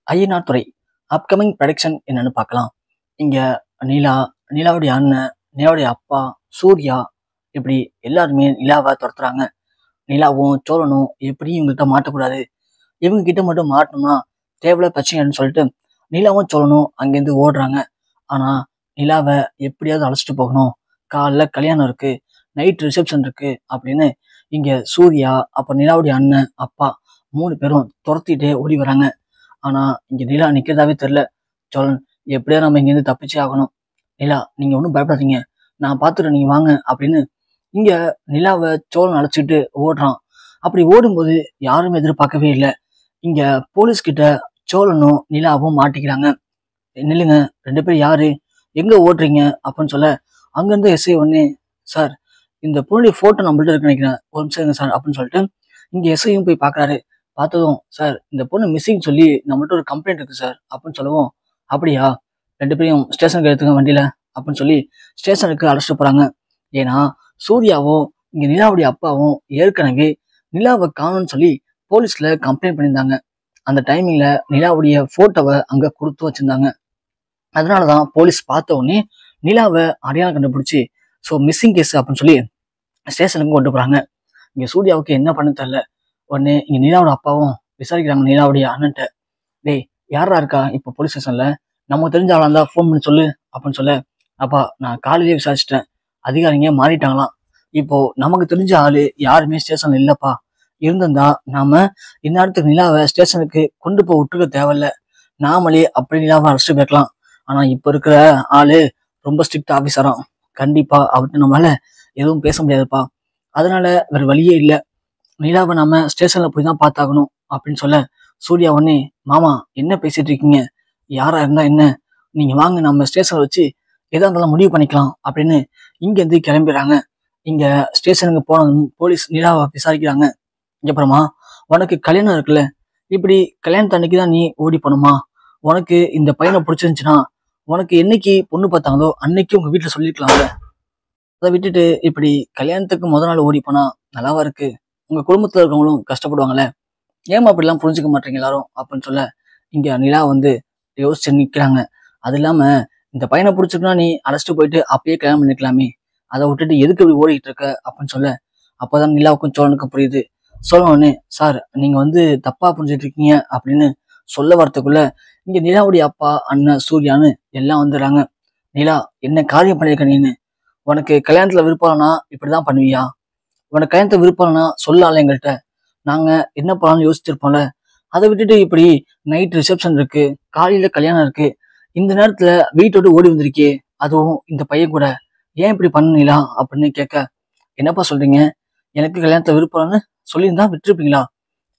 ஐயனார் துறை upcoming production என்னன்னு பார்க்கலாம். இங்க நிலா, நிலாவுடைய அண்ணன், நிலாவுடைய அப்பா, சூர்யா இப்படி எல்லாருமே நிலாவை துரத்துறாங்க. நிலாவும் சோழனும் எப்படி இவங்ககிட்ட மாட்டக்கூடாது, இவங்க கிட்ட மட்டும் மாட்டணும்னா தேவையில்ல பிரச்சனைன்னு சொல்லிட்டு நிலாவும் சோழனும் அங்கேருந்து ஓடுறாங்க. ஆனா நிலாவை எப்படியாவது அழைச்சிட்டு போகணும், காலைல கல்யாணம் இருக்கு, நைட் ரிசப்ஷன் இருக்கு அப்படின்னு இங்க சூர்யா, அப்ப நிலாவுடைய அண்ணன், அப்பா 3 பேரும் துரத்திட்டே ஓடி வராங்க. ஆனா இங்க நிலா நிக்கிறதாவே தெரியல. சோழன், எப்படியா நம்ம இங்கேருந்து தப்பிச்சே ஆகணும். நிலா, நீங்க ஒன்றும் பயப்படாதீங்க, நான் பார்த்துக்கிறேன், நீங்க வாங்க அப்படின்னு இங்க நிலாவை சோழன் அழைச்சிட்டு ஓடுறான். அப்படி ஓடும்போது யாரும் எதிர்பார்க்கவே இல்லை. இங்க போலீஸ் கிட்ட சோழனும் நிலாவும் மாட்டிக்கிறாங்க. நில்லுங்க, 2 பேர் யாரு, எங்க ஓடுறீங்க அப்படின்னு சொல்ல அங்கிருந்து எஸ்ஐ ஒன்னே, சார் இந்த பொண்ணுடைய போட்டோ நம்மள்ட்ட இருக்கு நினைக்கிறேன், ஒரு நிமிஷம் இருங்க சார் அப்படின்னு சொல்லிட்டு இங்க எஸ்ஐயும் போய் பாக்குறாரு. பார்த்ததும், சார் இந்த பொண்ணு மிஸ்ஸிங் சொல்லி நம்மள்ட்ட ஒரு கம்ப்ளைண்ட் இருக்கு சார் அப்படின்னு சொல்லவும், அப்படியா, 2 பேரையும் ஸ்டேஷனுக்கு எடுத்துங்க வண்டியில அப்படின்னு சொல்லி ஸ்டேஷனுக்கு அழைச்சிட்டு போறாங்க. ஏன்னா சூர்யாவும் இங்க நிலாவுடைய அப்பாவும் ஏற்கனவே நிலாவை காணும்னு சொல்லி போலீஸ்ல கம்ப்ளைண்ட் பண்ணியிருந்தாங்க. அந்த டைமிங்ல நிலாவுடைய போட்டோவை அங்க கொடுத்து வச்சிருந்தாங்க. அதனாலதான் போலீஸ் பார்த்த உடனே நிலாவை அடையாளம் கண்டுபிடிச்சி மிஸ்ஸிங் கேஸ் அப்படின்னு சொல்லி ஸ்டேஷனுக்கு கொண்டு போறாங்க. இங்க சூர்யாவுக்கு என்ன பண்ண தெரியல. உடனே இங்க நிலாவோட அப்பாவும் விசாரிக்கிறாங்க நிலாவுடைய அண்ணன்ட்ட, டேய் யாரா இருக்கா இப்போ போலீஸ் ஸ்டேஷன்ல, நமக்கு தெரிஞ்ச ஆளா இருந்தா ஃபோன் பண்ணி சொல்லு அப்படின்னு சொல்ல, அப்பா நான் காலையிலேயே விசாரிச்சிட்டேன், அதிகாரிங்க மாறிட்டாங்களாம், இப்போ நமக்கு தெரிஞ்ச ஆளு யாருமே ஸ்டேஷன்ல இல்லப்பா, இருந்திருந்தா நாம இந்நேரத்துக்கு நிலாவை ஸ்டேஷனுக்கு கொண்டு போய் விட்டுக்க தேவையில்ல, நாமளே அப்படி நிலாவை அழைச்சிட்டு போய்க்கலாம். ஆனா இப்ப இருக்கிற ஆளு ரொம்ப ஸ்ட்ரிக்ட் ஆபீசராம், கண்டிப்பா அவர்கிட்ட நம்மளால எதுவும் பேச முடியாதுப்பா, அதனால வேற வழியே இல்லை, நிலாவை நாம ஸ்டேஷன்ல போய் தான் பார்த்தாகணும் அப்படின்னு சொல்ல, சூர்யா உடனே, மாமா என்ன பேசிட்டு இருக்கீங்க, யாரா இருந்தா என்ன, நீங்க வாங்க நம்ம ஸ்டேஷன்ல வச்சு எதா இருந்தாலும் முடிவு பண்ணிக்கலாம் அப்படின்னு இங்க இருந்து கிளம்பிடுறாங்க. இங்க ஸ்டேஷனுக்கு போனதும் போலீஸ் நிலாவை விசாரிக்கிறாங்க. அப்புறமா, உனக்கு கல்யாணம் இருக்குல்ல, இப்படி கல்யாணத்து அன்னைக்குதான் நீ ஓடி போகணுமா, உனக்கு இந்த பையனை பிடிச்சிருந்துச்சுன்னா உனக்கு என்னைக்கு பொண்ணு பார்த்தாங்களோ அன்னைக்கு உங்க வீட்டுல சொல்லிருக்கலாம்ல, அதை விட்டுட்டு இப்படி கல்யாணத்துக்கு முதல் நாள் ஓடி போனா நல்லாவா இருக்கு, உங்க குடும்பத்துல இருக்கவங்களும் கஷ்டப்படுவாங்கல்ல, ஏமா அப்படிலாம் புரிஞ்சுக்க மாட்டீங்க எல்லாரும் அப்படின்னு சொல்ல, இங்க நிலா யோசிச்சு நிக்கிறாங்க. அது இல்லாம இந்த பையனை பிடிச்சிருக்குன்னா நீ அழைச்சிட்டு போயிட்டு அப்பயே கல்யாணம் பண்ணிக்கலாமே, அதை விட்டுட்டு எதுக்கு இப்படி ஓடிட்டு இருக்க அப்படின்னு சொல்ல, அப்பதான் நிலாவுக்கும் சோழனுக்கும் புரியுது. சொல்லணும்னு, சார் நீங்க தப்பா புரிஞ்சுட்டு இருக்கீங்க அப்படின்னு சொல்ல வரத்துக்குள்ள இங்க நிலாவுடைய அப்பா, அண்ணன், சூர்யான்னு எல்லாம் வந்துடுறாங்க. நிலா, என்ன காரியம் பண்ணிருக்க நீனு, உனக்கு கல்யாணத்துல விருப்பம்னா இப்படிதான் பண்ணுவியா, உனக்கு கல்யாணத்தை விருப்பம்னா சொல்லலாம் எங்கள்கிட்ட, நாங்க என்ன பண்ணலாம்னு யோசிச்சிருப்போம்ல, அதை விட்டுட்டு இப்படி நைட் ரிசப்ஷன் இருக்கு, காலையில கல்யாணம் இருக்கு, இந்த நேரத்துல வீட்டை விட்டு ஓடி வந்திருக்கே, அதுவும் இந்த பையன் கூட, ஏன் இப்படி பண்ணீங்களா அப்படின்னு கேட்க, என்னப்பா சொல்றீங்க, எனக்கு கல்யாணத்தை விருப்பம்னு சொல்லியிருந்தா விட்டுருப்பீங்களா,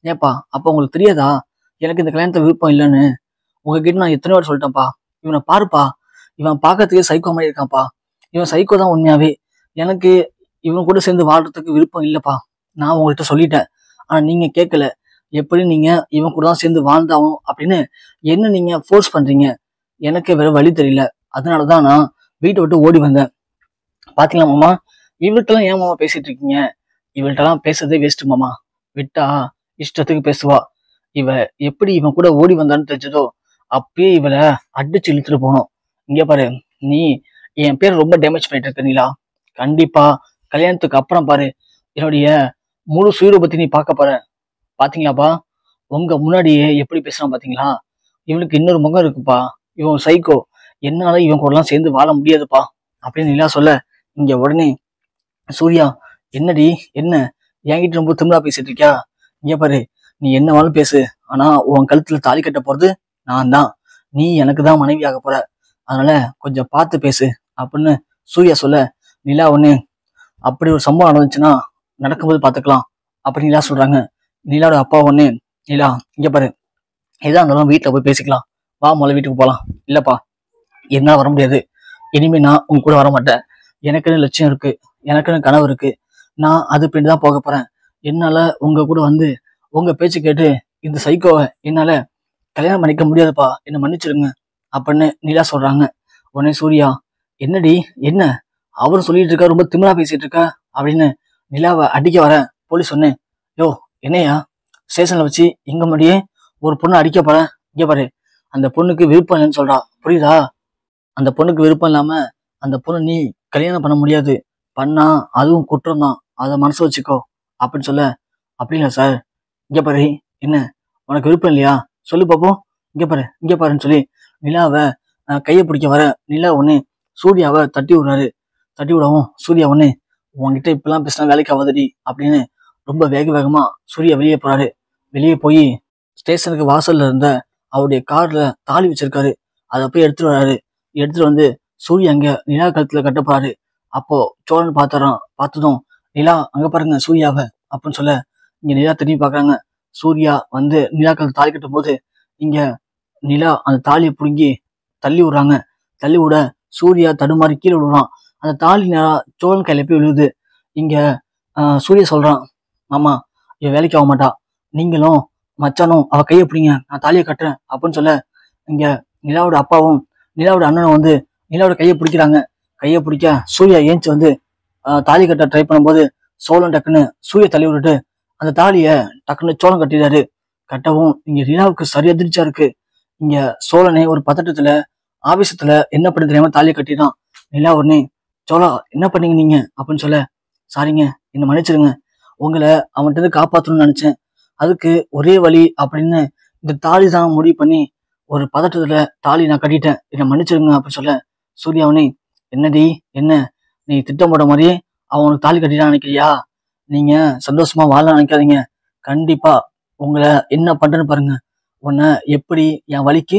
ஏப்பா அப்ப உங்களுக்கு தெரியாதா எனக்கு இந்த கல்யாணத்தை விருப்பம் இல்லைன்னு, உங்ககிட்ட நான் எத்தனை வாட்டி சொல்லிட்டேன்ப்பா, இவனை பாருப்பா, இவன் பார்க்கறதுக்கே சைக்கோ மாதிரி இருக்கான்ப்பா, இவன் சைக்கோ தான் உண்மையாவே, எனக்கு இவன் கூட சேர்ந்து வாழ்றதுக்கு விருப்பம் இல்லப்பா, நான் உங்கள்கிட்ட சொல்லிட்டேன், ஆனா நீங்க கேட்கல, எப்படி நீங்க இவன் கூட தான் சேர்ந்து வாழ்ந்தாவும் அப்படின்னு என்ன நீங்க ஃபோர்ஸ் பண்றீங்க, எனக்கு வேற வழி தெரியல, அதனாலதான் நான் வீட்டை விட்டு ஓடி வந்தேன். பாத்தீங்களா மாமா, இவள்கிட்டலாம் ஏன் மாமா பேசிட்டு இருக்கீங்க, இவள்கிட்டலாம் பேசுறதே வேஸ்ட் மாமா, விட்டா இஷ்டத்துக்கு பேசுவா, இவ எப்படி இவன் கூட ஓடி வந்தான்னு தெரிஞ்சதோ அப்பயே இவளை அடிச்சு இழுத்துட்டு போனோம். இங்க பாரு, நீ என் பேர் ரொம்ப டேமேஜ் பண்ணிட்டு இருக்க நிலா, கண்டிப்பா கல்யாணத்துக்கு அப்புறம் பாரு என்னுடைய முழு சுயரூபத்தை நீ பார்க்க போற, பாத்தீங்களாப்பா உங்க முன்னாடியே எப்படி பேசுறான் பாத்தீங்களா, இவனுக்கு இன்னொரு முகம் இருக்குப்பா, இவன் சைக்கோ, என்னால இவன் கூட எல்லாம் சேர்ந்து வாழ முடியாதுப்பா அப்படின்னு நிலா சொல்ல, இங்க உடனே சூர்யா, என்னடி என்ன என்கிட்ட ரொம்ப திமிரா பேசிட்டு இருக்கியா, இங்க பாரு நீ என்னவாலும் பேசு, ஆனா உன் கழுத்துல தாலி கட்ட போறது நான் தான், நீ எனக்கு தான் மனைவி ஆக போற, அதனால கொஞ்சம் பார்த்து பேசு அப்படின்னு சூர்யா சொல்ல, நிலா ஒண்ணு, அப்படி ஒரு சம்பவம் நடந்துச்சுன்னா நடக்கும்போது பார்த்துக்கலாம் அப்படின்னு நிலா சொல்றாங்க. நிலாவோட அப்பா ஒண்ணு, நிலா இங்க பாரு, எதா இருந்தாலும் வீட்டுல போய் பேசிக்கலாம், வா முதல்ல வீட்டுக்கு போகலாம், இல்லப்பா என்னால வர முடியாது, இனிமே நான் உங்க கூட வர மாட்டேன், எனக்குன்னு லட்சியம் இருக்கு, எனக்குன்னு கனவு இருக்கு, நான் அது பின்னாடி தான் போக போறேன், என்னால உங்க கூட உங்க பேச்சு கேட்டு இந்த சைக்கோவை என்னால கல்யாணம் பண்ணிக்க முடியாதுப்பா, என்ன மன்னிச்சிருங்க அப்படின்னு நிலா சொல்றாங்க. உடனே சூர்யா, என்னடி என்ன அவரும் சொல்லிட்டு இருக்கா, ரொம்ப திமிரா பேசிட்டு இருக்கா அப்படின்னு நிலாவை அடிக்க வர போலீஸ் சொன்னேன், யோ என்னையா ஸ்டேஷன்ல வச்சு எங்க முன்னாடியே ஒரு பொண்ணு அடிக்க போற, இங்க பாரு, அந்த பொண்ணுக்கு விருப்பம் இல்லைன்னு சொல்றா, புரியுதா? அந்த பொண்ணுக்கு விருப்பம் இல்லாம அந்த பொண்ணு நீ கல்யாணம் பண்ண முடியாது, பண்ணா அதுவும் குற்றம் தான், அதை மனசு வச்சுக்கோ அப்படின்னு சொல்ல, அப்படி இல்லை சார், இங்க பாரு, என்ன உனக்கு விருப்பம் இல்லையா, சொல்லு பாப்போம், இங்க பாருன்னு சொல்லி நிலாவை கையை பிடிக்க வர நிலா ஒண்ணு சூர்யாவை தட்டி விடுறாரு. தட்டி விடவும் சூர்யா ஒண்ணு, உன்கிட்ட இப்பெல்லாம் பேசினா வேலைக்கு ஆகாதடி அப்படின்னு ரொம்ப வேகமா சூர்யா வெளியே போறாரு. வெளியே போய் ஸ்டேஷனுக்கு வாசல்ல இருந்த அவருடைய கார்ல தாலி வச்சிருக்காரு, அதை போய் எடுத்துட்டு வராரு. எடுத்துட்டு வந்து சூர்யா அங்க நிலா கழுத்துல கட்ட போறாரு. அப்போ சோழன் பார்த்துறான். பார்த்ததும் நிலா அங்க பாருங்க சூர்யாவை அப்படின்னு சொல்ல, இங்க நிலா திரும்பி பாக்குறாங்க. சூர்யா வந்து நிலா கழுத்துல தாலி கட்டும் போது இங்க நிலா அந்த தாலியை பிடுங்கி தள்ளி விடுறாங்க. தள்ளி விட சூர்யா தடுமாறி கீழே விடுறான். அந்த தாலி நேரா சோழன் கையில போய் விழுது. இங்க சூர்யா சொல்றான், ஆமா இவ வேலைக்கு ஆக மாட்டா, நீங்களும் மச்சானும் அவ கையை பிடிங்க, நான் தாலியை கட்டுறேன் அப்படின்னு சொல்ல, இங்க நிலாவோட அப்பாவும் நிலாவோட அண்ணனும் வந்து நிலாவோட கையை பிடிக்கிறாங்க. கையை பிடிக்க சூர்யா ஏஞ்சி வந்து தாலி கட்ட ட்ரை பண்ணும்போது சோழன் டக்குன்னு சூர்யா தள்ளி விட்டுட்டு அந்த தாலியை டக்குன்னு சோழன் கட்டிடுறாரு. கட்டவும் இங்க நிலாவுக்கு சரி அதிர்ச்சியா இருக்கு. இங்க சோழனே ஒரு பதட்டத்துல ஆவேசத்துல என்ன பண்ணி தெரியாம தாலியை கட்டிதான். நிலா உடனே, சோழா என்ன பண்ணீங்க நீங்க அப்படின்னு சொல்ல, சாரிங்க என்ன மன்னிச்சிருங்க, உங்களை அவன்கிட்ட இருந்து காப்பாற்றணும்னு நினைச்சேன், அதுக்கு ஒரே வழி அப்படின்னு இந்த தாலி தான் முடிவு பண்ணி ஒரு பதட்டத்துல தாலி நான் கட்டிட்டேன், என்னை மன்னிச்சிருங்க அப்படின்னு சொல்ல, சூர்யாவனே என்னடி என்ன நீ திட்டம் போட மாதிரியே அவனுக்கு தாலி கட்டிட்டான் நினைக்கிறியா, நீங்க சந்தோஷமா வாழ நினைக்காதீங்க, கண்டிப்பா உங்களை என்ன பண்றேன்னு பாருங்க, உன்னை எப்படி என் வழிக்கு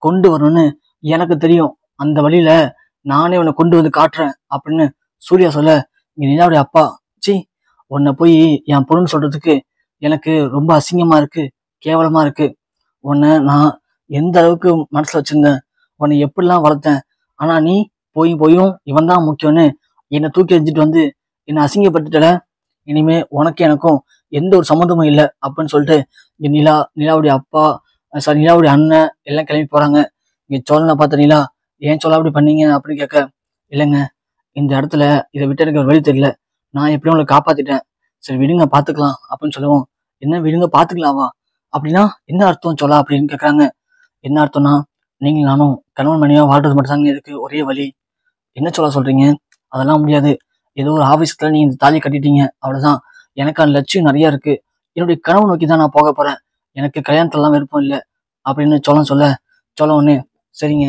கொண்டு வரணும்னு எனக்கு தெரியும், அந்த வழியில நானே உன்னை கொண்டு வந்து காட்டுறேன் அப்படின்னு சூர்யா சொல்ல, இங்க நிலாவுடைய அப்பா, சி உன்னை போய் என் பொருள்னு சொல்றதுக்கு எனக்கு ரொம்ப அசிங்கமா இருக்கு, கேவலமா இருக்கு, உன்னை நான் எந்த அளவுக்கு மனசுல வச்சிருந்தேன், உன்னை எப்படிலாம் வளர்த்தேன், ஆனா நீ போயும் இவன் தான் முக்கியம்னு என்னை தூக்கி எறிஞ்சிட்டு வந்து என்னை அசிங்கப்பட்டுட்டல, இனிமே உனக்கு எனக்கும் எந்த ஒரு சம்மந்தமும் இல்லை அப்படின்னு சொல்லிட்டு இங்க நிலாவுடைய அப்பா சாரி நிலாவுடைய அண்ணன் எல்லாம் கிளம்பி போறாங்க. இங்க சோழனை பார்த்த நிலா, ஏன் சோழா அப்படி பண்ணீங்க அப்படின்னு கேட்க, இல்லைங்க இந்த இடத்துல இதை விட்டு எனக்கு ஒரு வழி தெரியல, நான் எப்படியும் உங்களை காப்பாத்திட்டேன், சரி விடுங்க பாத்துக்கலாம் அப்படின்னு சொல்லுவோம். என்ன விடுங்க பாத்துக்கலாமா அப்படின்னா என்ன அர்த்தம் சோழா அப்படின்னு கேட்கறாங்க. என்ன அர்த்தம்னா, நீங்க நானும் கணவன் மனைவியா வாழ்றது மட்டும் தாங்க இதுக்கு ஒரே வழி. என்ன சோழா சொல்றீங்க, அதெல்லாம் முடியாது, ஏதோ ஒரு ஆவேசத்துல நீங்க இந்த தாலியை கட்டிட்டீங்க அவ்வளவுதான், எனக்கான லட்சியம் நிறைய இருக்கு, என்னுடைய கனவு நோக்கி தான் நான் போக போறேன், எனக்கு கல்யாணத்துலாம் விருப்பம் இல்லை அப்படின்னு சோழன் சொல்ல, சோழன் ஒண்ணு, சரிங்க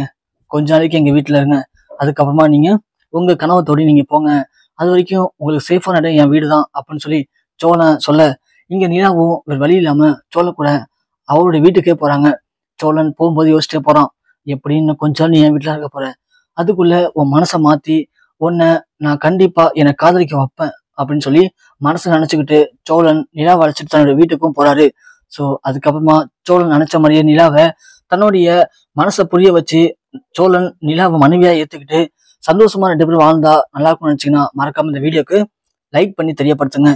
கொஞ்ச நாளைக்கு எங்க வீட்டுல இருங்க, அதுக்கப்புறமா நீங்க உங்க கனவை தோடி நீங்க போங்க, அது வரைக்கும் உங்களுக்கு சேஃபான இடம் என் வீடு தான் அப்படின்னு சொல்லி சோழன் சொல்ல, இங்க நிலாவும் ஒரு வழி இல்லாம சோழ கூட அவருடைய வீட்டுக்கே போறாங்க. சோழன் போகும்போது யோசிச்சே போறான், எப்படின்னு கொஞ்சம் நீ என் வீட்டுல இருக்க போற, அதுக்குள்ள உன் மனசை மாத்தி உன்னை நான் கண்டிப்பா என்னை காதலிக்க வைப்பேன் அப்படின்னு சொல்லி மனசை நினைச்சுக்கிட்டு சோழன் நிலாவை அழைச்சிட்டு தன்னுடைய வீட்டுக்கும் போறாரு. ஸோ அதுக்கப்புறமா சோழன் நினைச்ச மாதிரியே நிலாவை தன்னுடைய மனசை புரிய வச்சு சோழன் நிலாவை மனைவியா ஏத்துக்கிட்டு சந்தோஷமா 2 பேரும் வாழ்ந்தா நல்லா இருக்கும்னு நினைச்சீங்கன்னா மறக்காம இந்த வீடியோக்கு லைக் பண்ணி தெரியப்படுத்துங்க.